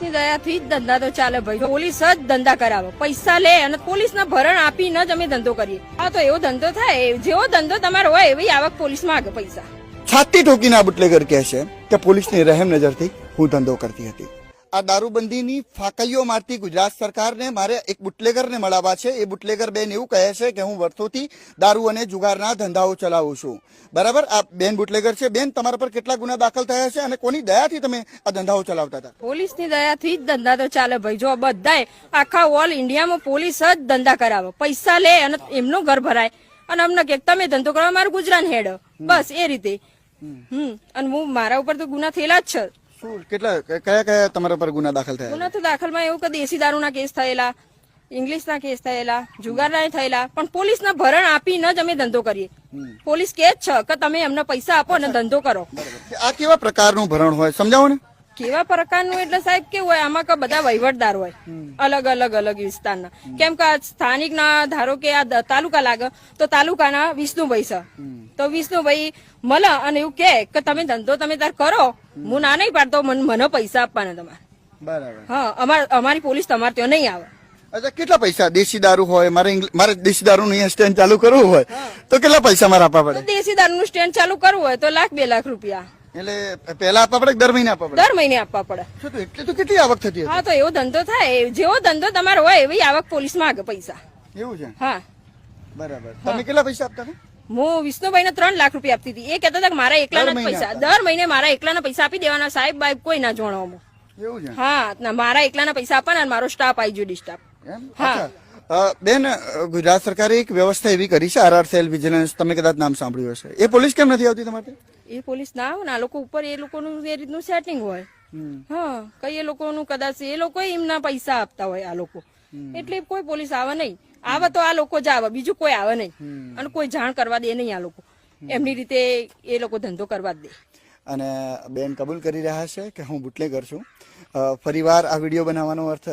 પોલીસની દયાથી જ ધંધા તો ચાલે ભાઈ. પોલીસ જ ધંધા કરાવે, પૈસા લે અને પોલીસના ભરણ આપીને જ અમે ધંધો કરીએ. આ તો એવો ધંધો થાય, જેવો ધંધો તમારો હોય એવી આવક પોલીસ માંગે પૈસા. છાતી ઠોકીને આ બુટલેગર કહે છે કે પોલીસની રહેમ નજરથી હું ધંધો કરતી હતી. આ દારૂબંધીની ફાંકઈઓ મારતી ગુજરાત સરકારને મારે એક બુટલેગરને મળવા છે. એ બુટલેગર બેન એવું કહે છે કે હું વર્ષોથી દારૂ અને જુગારના ધંધાઓ ચલાવું છું. બરાબર, આ બેન બુટલેગર છે. બેન, તમારા પર કેટલા ગુના દાખલ થયા છે અને કોની દયાથી તમે આ ધંધાઓ ચલાવતા હતા? પોલીસની દયાથી જ ધંધા તો ચાલે ભાઈ. જો બધાય આખા ઓલ ઇન્ડિયામાં પોલીસ જ ધંધા કરાવે, પૈસા લે અને એમનું ઘર ભરાય અને અમને કે તમે ધંધો કરવા મારું ગુજરાન હેડ, બસ એ રીતે. અને હું મારા ઉપર તો ગુના થયેલા જ છે. કેટલા કયા કયા તમારા પર ગુના દાખલ થયા? ગુના તો દાખલમાં એવું કે દેશી દારૂના કેસ થયેલા, ઇંગ્લિશના કેસ થયેલા, જુગારના થયેલા, પણ પોલીસના ભરણ આપીને જ અમે ધંધો કરીએ. પોલીસ કે જ છે કે તમે અમને પૈસા આપો અને ધંધો કરો. આ કેવા પ્રકારનું ભરણ હોય સમજાવો ને. કેવા પ્રકારનું એટલે સાહેબ કેવું હોય, આમાં કે બધા વહીવટદાર હોય અલગ અલગ અલગ વિસ્તારના. કેમ કે સ્થાનિક ના ધારો કે આ તાલુકા લાગે તો તાલુકાના વિષ્ણુભાઈ છે, તો વિષ્ણુભાઈ મળે અને એવું કે તમે ધંધો તમે તાર કરો, હું ના નહીં પાડતો, મને પૈસા આપવાના તમારે. બરાબર. હા, અમારી પોલીસ તમારે ત્યાં નહીં આવે. અચ્છા, કેટલા પૈસા? દેશી દારૂ હોય, મારે દેશી દારૂ નું સ્ટેન્ડ ચાલુ કરવું હોય તો કેટલા પૈસા મારે આપવા પડે? દેશી દારૂ નું સ્ટેન્ડ ચાલુ કરવું હોય તો ₹1,00,000-2 લાખ. એટલે પહેલા આપવા પડે, દર મહિને આપવા પડે? દર મહિને આપવા પડે. એટલે તો કેટલી આવક થતી હતી? હા, તો એવો ધંધો થાય, જેવો ધંધો તમારો હોય એવી આવક પોલીસ માંગે પૈસા. એવું છે? હા, બરાબર. તમે કેટલા પૈસા આપતા હતા? હું વિષ્ણુભાઈ ને ₹3 લાખ આપતી હતી. એ કહેતા હતા કે મારા એકલાના પૈસા દર મહિને મારા એકલાના પૈસા આપી દેવાના, સાહેબ બાઈબ કોઈ ના જોણવામાં. એવું છે? હા, મારા એકલાના પૈસા આપવાના અને મારો સ્ટાફ આઈજીડી સ્ટાફ. હા. બેન, ગુજરાત સરકારે એક વ્યવસ્થા એવી કરી છે, RR સેલ વિજિલન્સ, તમે કદાચ નામ સાંભળ્યું હશે. એ પોલીસ કેમ નથી આવતી તમારે? એ પોલીસ ના આવે ને, આ લોકો ઉપર એ લોકોનું એ રીતનું સેટિંગ હોય. હા, કઈ એ લોકોનું કદાચ એ લોકો એમના પૈસા આપતા હોય આ લોકો, એટલે કોઈ પોલીસ આવે નહીં. આવે તો આ લોકો જ આવે, બીજું કોઈ આવે નહીં. અને કોઈ જાણ કરવા દે નહીં. આ લોકો એમની રીતે એ લોકો ધંધો કરવા જ દે. અને બેન કબૂલ કરી રહ્યા છે કે હું બુટલેગર છું. ફરીવાર આ વિડીયો બનાવવાનો અર્થ